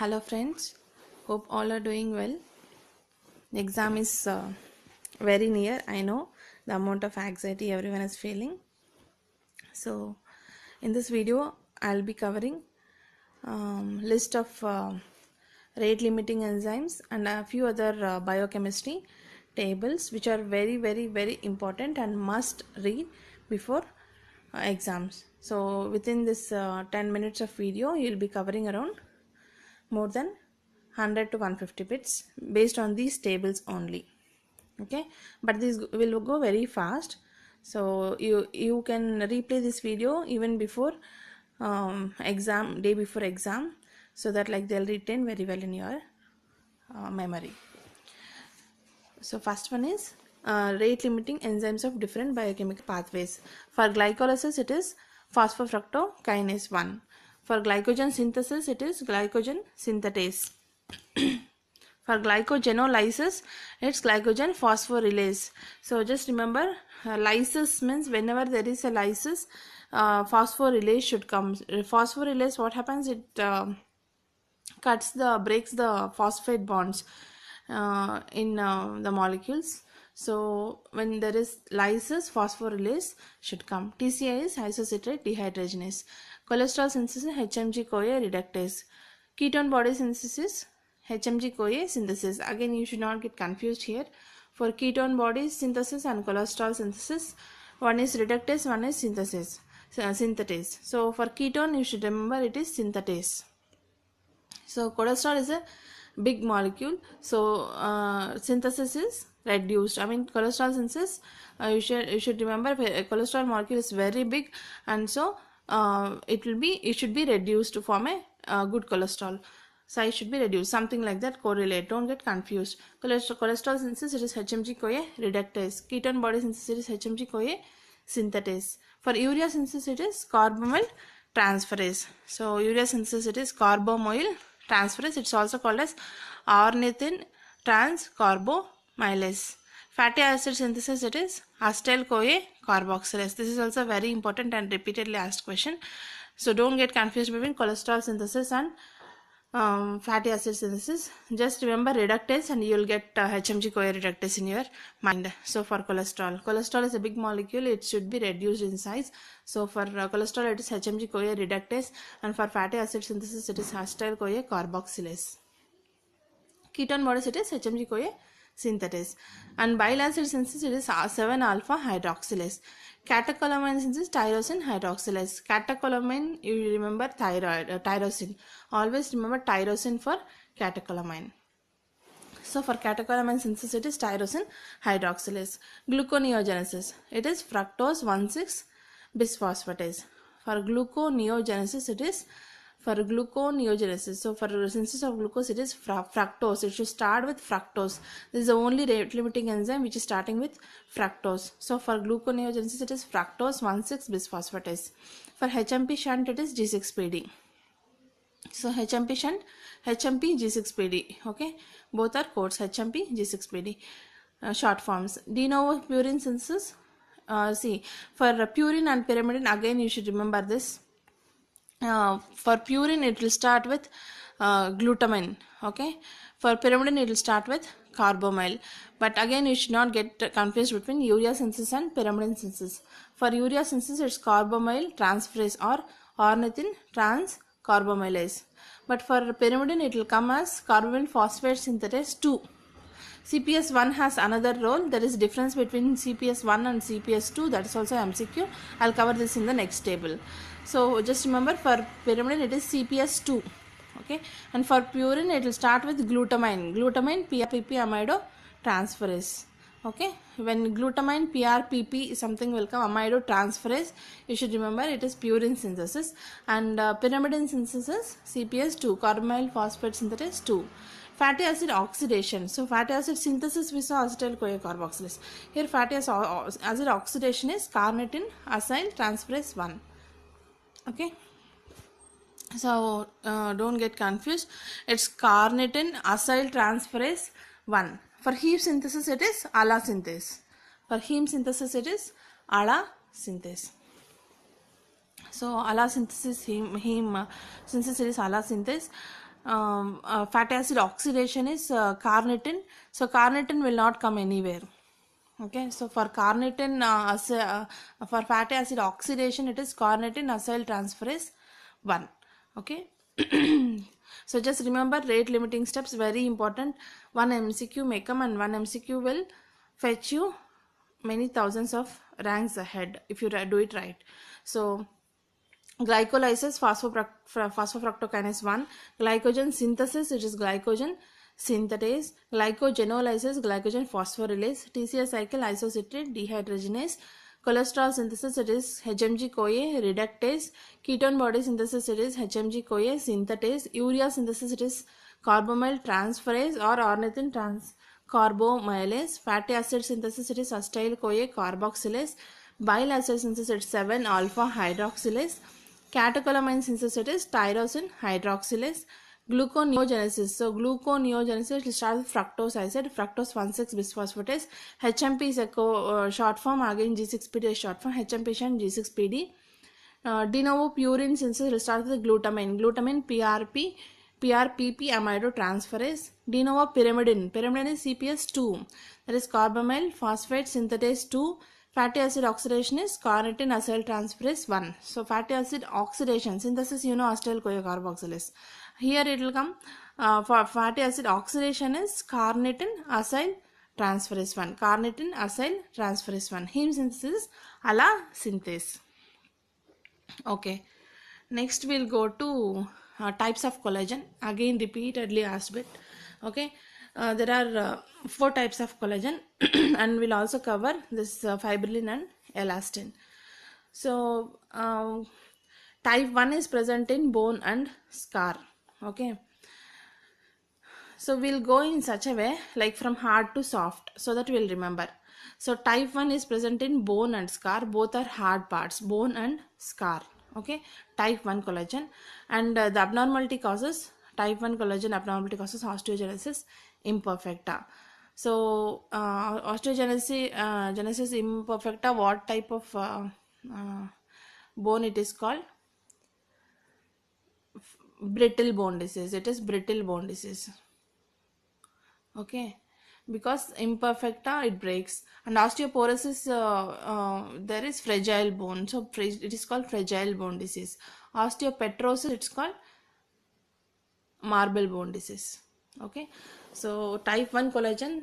Hello friends, hope all are doing well. The exam is very near. I know the amount of anxiety everyone is feeling. So in this video I'll be covering list of rate limiting enzymes and a few other biochemistry tables which are very important and must read before exams. So within this 10 minutes of video you'll be covering around more than 100 to 150 bits based on these tables only. Okay, but these will go very fast, so you can replay this video even before day before exam, so that like they'll retain very well in your memory. So first one is rate limiting enzymes of different biochemical pathways. For glycolysis it is phosphofructokinase 1. For glycogen synthesis it is glycogen synthetase. For glycogenolysis it's glycogen phosphorylase. So just remember, lysis means whenever there is a lysis, phosphorylase should come. Phosphorylase, what happens, it breaks the phosphate bonds in the molecules. So when there is lysis, phosphorylase should come. TCI is isocitrate dehydrogenase. Cholesterol synthesis HMG-CoA reductase. Ketone body synthesis HMG-CoA synthesis. Again, you should not get confused here. For ketone body synthesis and cholesterol synthesis, one is reductase, one is synthetase. So for ketone, you should remember it is synthetase. So cholesterol is a big molecule, so synthesis is reduced. Cholesterol synthesis, you should remember cholesterol molecule is very big, and so it should be reduced to form a good cholesterol. Size should be reduced, something like that. Correlate, don't get confused. Cholesterol synthesis it is HMG-CoA reductase. Ketone body synthesis it is HMG-CoA synthetase. For urea synthesis it is carbamoyl transferase. So urea synthesis it is carbamoyl transferase. It's also called as ornithine transcarbamylase. Fatty acid synthesis it is acetyl-CoA carboxylase. This is also very important and repeatedly asked question. So don't get confused between cholesterol synthesis and fatty acid synthesis. Just remember reductase and you will get HMG-CoA reductase in your mind. So for cholesterol is a big molecule, it should be reduced in size. So for cholesterol it is HMG-CoA reductase, and for fatty acid synthesis it is acetyl-CoA carboxylase. Ketone bodies it is HMG-CoA synthetase, and bile acid synthesis it is 7-alpha hydroxylase. Catecholamine synthesis tyrosine hydroxylase. Catecholamine, you remember tyrosine. Always remember tyrosine for catecholamine. So for catecholamine synthesis it is tyrosine hydroxylase. Gluconeogenesis it is fructose 1,6 bisphosphatase. For gluconeogenesis it is so for synthesis of glucose it is fructose. It should start with fructose. This is the only rate limiting enzyme which is starting with fructose. So for gluconeogenesis it is fructose 1,6 bisphosphatase. For HMP shunt it is G6PD. So HMP shunt, HMP G6PD. Okay, both are codes, HMP G6PD. Short forms. De novo purine synthesis. See, for purine and pyrimidine, again you should remember this. For purine it will start with glutamine. Okay, for pyrimidine it will start with carbamyl. But again you should not get confused between urea synthesis and pyrimidine synthesis. For urea synthesis it's carbamyl transferase or ornithine transcarbamylase. But for pyrimidine it will come as carbamyl phosphate synthetase 2. CPS1 has another role. There is difference between CPS1 and CPS2. That is also MCQ. I'll cover this in the next table. So just remember, for pyrimidine it is CPS2. Okay, and for purine it will start with glutamine. Glutamine PRPP amido transferase. Okay, when glutamine PRPP something will come, amido transferase, you should remember it is purine synthesis. And pyrimidine synthesis CPS2, carbamyl phosphate synthetase 2. Fatty acid oxidation. So fatty acid synthesis we saw acetyl-CoA carboxylase. Here fatty acid oxidation is carnitine acyl transferase 1. Okay, so don't get confused. It's carnitine acyl transferase 1. For heme synthesis it is ALA synthase. For heme synthesis it is ALA synthase. So ALA synthesis, heme synthesis is ALA synthase. fatty acid oxidation is carnitine. So carnitine will not come anywhere. Okay, so for carnitine, for fatty acid oxidation, it is carnitine acyl transferase 1. Okay. So just remember rate limiting steps, very important. One MCQ may come and one MCQ will fetch you many thousands of ranks ahead if you do it right. So glycolysis, phosphofructokinase 1, glycogen synthesis, which is glycogen synthetase, glycogenolysis, glycogen phosphorylase, TCA cycle, isocitrate dehydrogenase, cholesterol synthesis, it is HMG-CoA reductase, ketone body synthesis, it is HMG-CoA synthetase, urea synthesis, it is carbamyl transferase or ornithine carbomylase, fatty acid synthesis, it is acetyl-CoA carboxylase, bile acid synthesis, it is 7-alpha hydroxylase, catecholamine synthesis, it is tyrosine hydroxylase, gluconeogenesis. So gluconeogenesis will start with fructose. I said fructose 1,6 bisphosphatase. HMP is a short form, again G6PD is short form, HMP and G6PD. De novo purine synthesis will start with glutamine. Glutamine PRPP amidotransferase. De novo pyrimidine is CPS2, that is carbamyl phosphate synthetase 2. Fatty acid oxidation is carnitine acyl transferase 1. So fatty acid oxidation, synthesis you know acetyl-CoA carboxylase. Here it will come for fatty acid oxidation is carnitine acyl transferase 1. Carnitine acyl transferase 1. Heme synthesis ala synthase. Okay. Next we'll go to types of collagen. Again repeatedly asked bit. Okay. There are 4 types of collagen and we'll also cover this fibrillin and elastin. So type 1 is present in bone and scar. Okay. So we'll go in such a way like from hard to soft so that we'll remember. So type 1 is present in bone and scar, both are hard parts, bone and scar. Okay, type 1 collagen, and the abnormality causes, type 1 collagen abnormality causes osteogenesis imperfecta. So genesis imperfecta, what type of bone it is called? Brittle bone disease. It is brittle bone disease. Okay, because imperfecta it breaks, and osteoporosis there is fragile bone, so it is called fragile bone disease. Osteopetrosis it's called marble bone disease. Okay, so type 1 collagen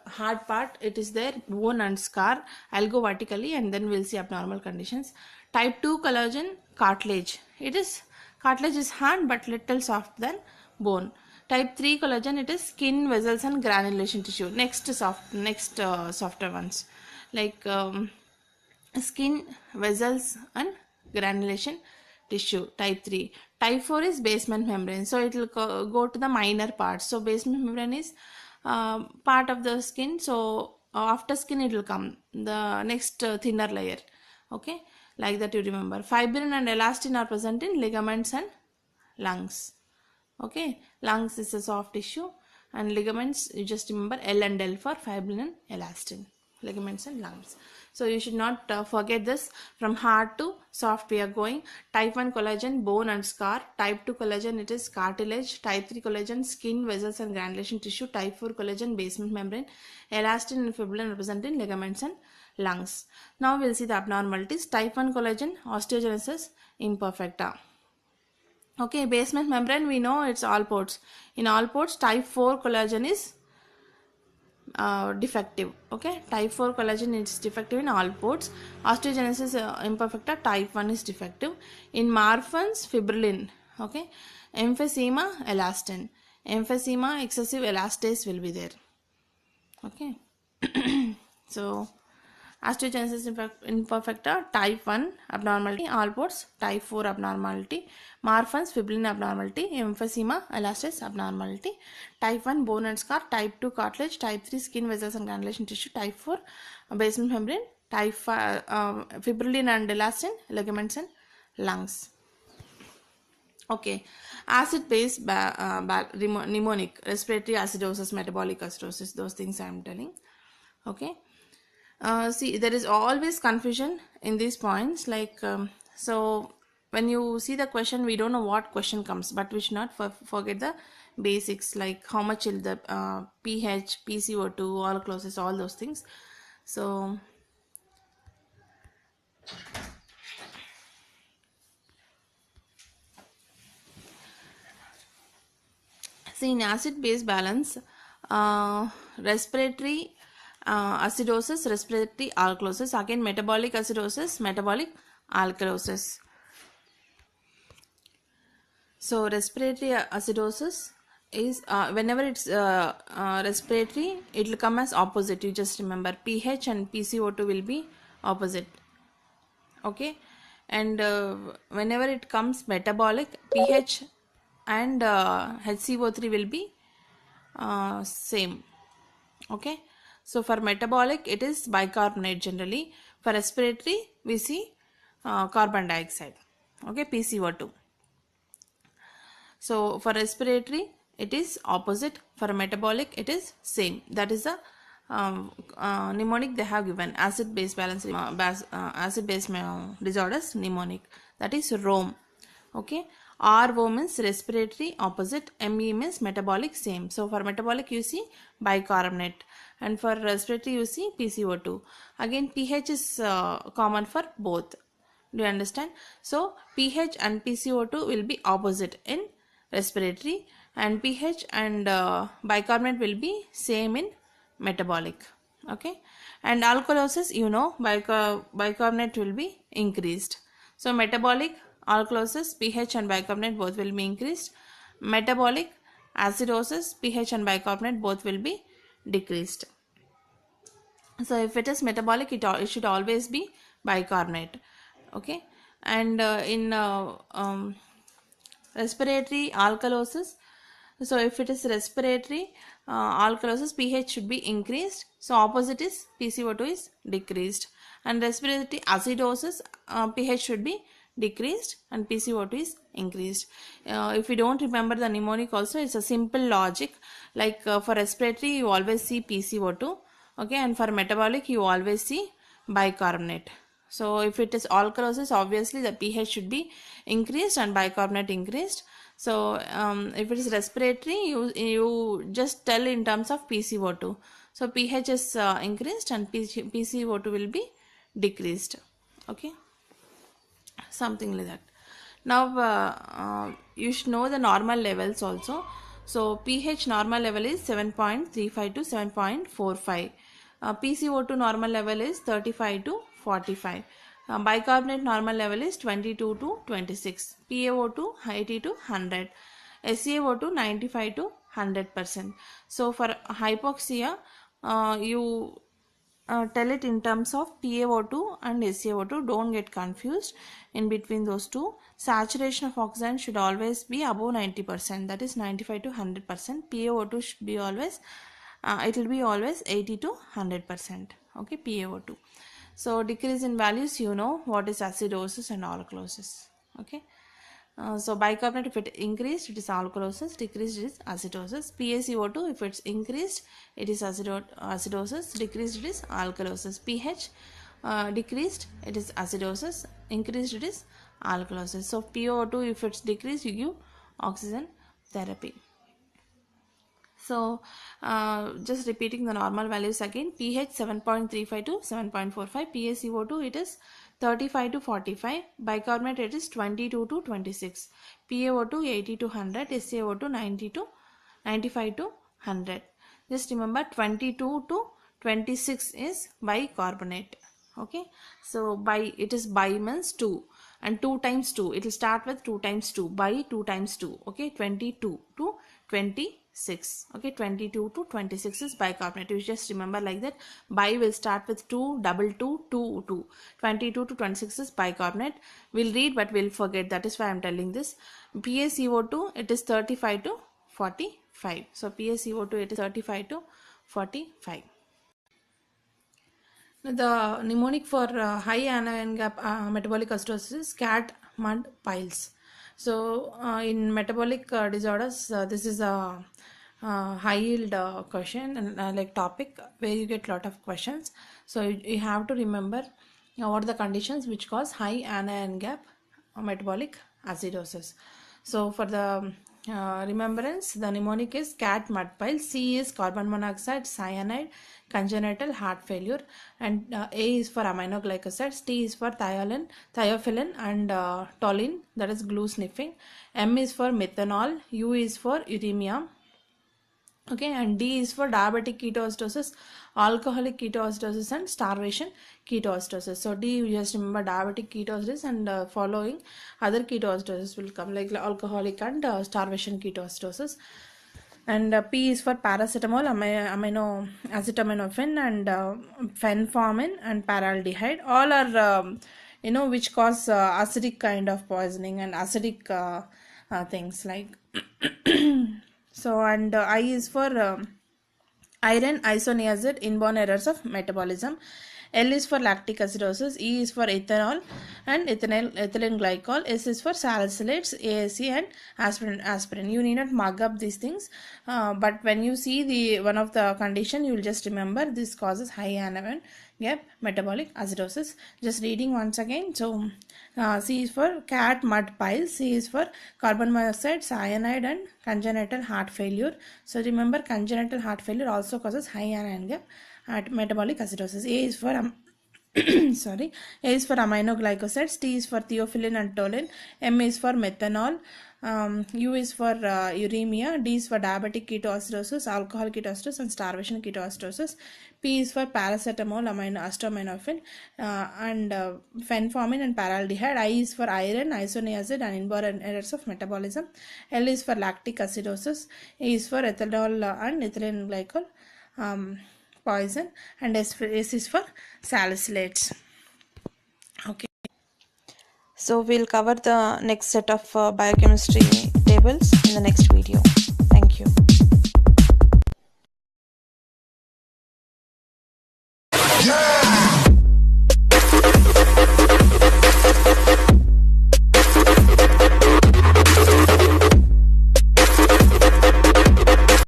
hard part it is there, bone and scar. I'll go vertically and then we'll see abnormal conditions. Type 2 collagen cartilage, it is cartilage is hard but little soft than bone. Type 3 collagen it is skin, vessels and granulation tissue. Next softer ones like skin, vessels and granulation tissue. Type 3. Type 4 is basement membrane, so it will go to the minor parts. So basement membrane is part of the skin, so after skin it will come the next thinner layer. Okay, like that you remember. Fibrin and elastin are present in ligaments and lungs. Okay, lungs is a soft tissue and ligaments you just remember L and L for fibrin and elastin, ligaments and lungs. So you should not forget this. From hard to soft we are going. Type 1 collagen bone and scar, type 2 collagen it is cartilage, type 3 collagen skin, vessels and granulation tissue, type 4 collagen basement membrane, elastin and fibrillin represent in ligaments and lungs. Now we'll see the abnormalities. Type 1 collagen osteogenesis imperfecta. Okay, basement membrane we know it's all ports. In all ports, type 4 collagen is defective. Okay, type 4 collagen is defective in all ports. Osteogenesis imperfecta, type 1 is defective. In Marfan's fibrillin. Okay, emphysema elastin. Emphysema excessive elastase will be there. Okay, so osteogenesis imperfecta, type 1 abnormality, all ports, type 4 abnormality, Marfan's fibrillin abnormality, emphysema elastase abnormality, type 1 bone and scar, type 2 cartilage, type 3 skin, vessels and granulation tissue, type 4 basement membrane, type 5 fibrillin and elastin, ligaments and lungs. Okay, acid base mnemonic, respiratory acidosis, metabolic acidosis, those things I am telling. Okay. See, there is always confusion in these points, like so when you see the question, we don't know what question comes, but we should not forget the basics, like how much will the pH, PCO2, all clauses, all those things. So see, in acid base balance, respiratory acidosis, respiratory alkalosis, again metabolic acidosis, metabolic alkalosis. So respiratory acidosis is whenever it's respiratory, it will come as opposite. You just remember pH and PCO2 will be opposite. Okay, and whenever it comes metabolic, pH and HCO3 will be same. Okay, so for metabolic it is bicarbonate generally. For respiratory we see carbon dioxide. Okay, PCO2. So for respiratory it is opposite, for metabolic it is same. That is the mnemonic they have given, acid base balance acid base disorders mnemonic, that is ROME. Okay, RO means respiratory opposite, ME means metabolic same. So for metabolic you see bicarbonate, and for respiratory you see PCO2. Again pH is common for both. Do you understand? So pH and PCO2 will be opposite in respiratory, and pH and bicarbonate will be same in metabolic. Okay, and alkalosis, you know, bicarbonate will be increased. So metabolic alkalosis, pH and bicarbonate both will be increased. Metabolic acidosis, pH and bicarbonate both will be decreased. So if it is metabolic, it should always be bicarbonate. Okay, and in respiratory alkalosis, so if it is respiratory alkalosis, pH should be increased, so opposite is PCO2 is decreased. And respiratory acidosis, pH should be decreased and PCO2 is increased. If you don't remember the mnemonic also, it's a simple logic, like for respiratory you always see PCO2, okay, and for metabolic you always see bicarbonate. So if it is alkalosis, obviously the pH should be increased and bicarbonate increased. So if it is respiratory, you just tell in terms of PCO2. So pH is increased and PCO2 will be decreased. Okay, something like that. Now you should know the normal levels also. So pH normal level is 7.35 to 7.45. PCO2 normal level is 35 to 45. Bicarbonate normal level is 22 to 26. PaO2 80 to 100. SaO2 95 to 100%. So for hypoxia, you tell it in terms of PaO2 and SaO2. Don't get confused in between those two. Saturation of oxygen should always be above 90%, that is 95 to 100%. PaO2 should be always it will be always 80 to 100%. Okay, PaO2. So decrease in values, you know what is acidosis and alkalosis. Okay, so bicarbonate, if it increased, it is alkalosis, decreased, it is acidosis. PaCO2, if it's increased, it is acidosis, decreased, it is alkalosis. pH decreased, it is acidosis, increased, it is alkalosis. So PaO2, if it's decreased, you give oxygen therapy. So just repeating the normal values again, pH 7.35 to 7.45, PaCO2 it is 35 to 45, bicarbonate it is 22 to 26, PaO2 80 to 100, SaO2 90 to 95 to 100. Just remember 22 to 26 is bicarbonate. Okay, so it is bi means 2, and 2 times 2, it will start with 2 times 2, by 2 times 2. Okay, 22 to 26. Okay, 22 to 26 is bicarbonate. You just remember like that. Bi will start with 2, double 2, 2, 2. 22 to 26 is bicarbonate. We'll read but we'll forget. That is why I'm telling this. PaCO2, it is 35 to 45. So PaCO2, it is 35 to 45. The mnemonic for high anion gap metabolic acidosis is cat, mud, piles. So in metabolic disorders, this is a high yield question and like topic where you get lot of questions. So you have to remember what are the conditions which cause high anion gap metabolic acidosis. So for the remembrance, the mnemonic is cat mud pile, C is carbon monoxide, cyanide, congenital heart failure, and A is for aminoglycosides, T is for thiophylline and toluene, that is glue sniffing, M is for methanol, U is for uremia, okay, and D is for diabetic ketoacidosis, alcoholic ketoacidosis, and starvation ketoacidosis. So D, you just remember diabetic ketoacidosis, and following other ketoacidosis will come like alcoholic and starvation ketoacidosis. And P is for paracetamol, amino acetaminophen, and fenformin and paraldehyde. All are which cause acidic kind of poisoning and acidic things like so. And I is for iron isoniazid, inborn errors of metabolism. L is for lactic acidosis, E is for ethanol and ethylene glycol, S is for salicylates, ASE, and aspirin. You need not mug up these things, but when you see the one of the condition, you will just remember this causes high anion gap metabolic acidosis. Just reading once again. So C is for cat mud pile, C is for carbon monoxide, cyanide, and congenital heart failure. So remember, congenital heart failure also causes high anion gap at metabolic acidosis. A is for sorry, A is for aminoglycosides, T is for theophylline and toluene, M is for methanol, U is for uremia, D is for diabetic ketoacidosis, alcohol ketoacidosis, and starvation ketoacidosis, P is for paracetamol, acetaminophen, and fenformin and paraldehyde, I is for iron, isoniazid, and inborn errors of metabolism, L is for lactic acidosis, A is for ethanol and ethylene glycol poison, and S is for salicylates. Okay. So we'll cover the next set of biochemistry tables in the next video. Thank you.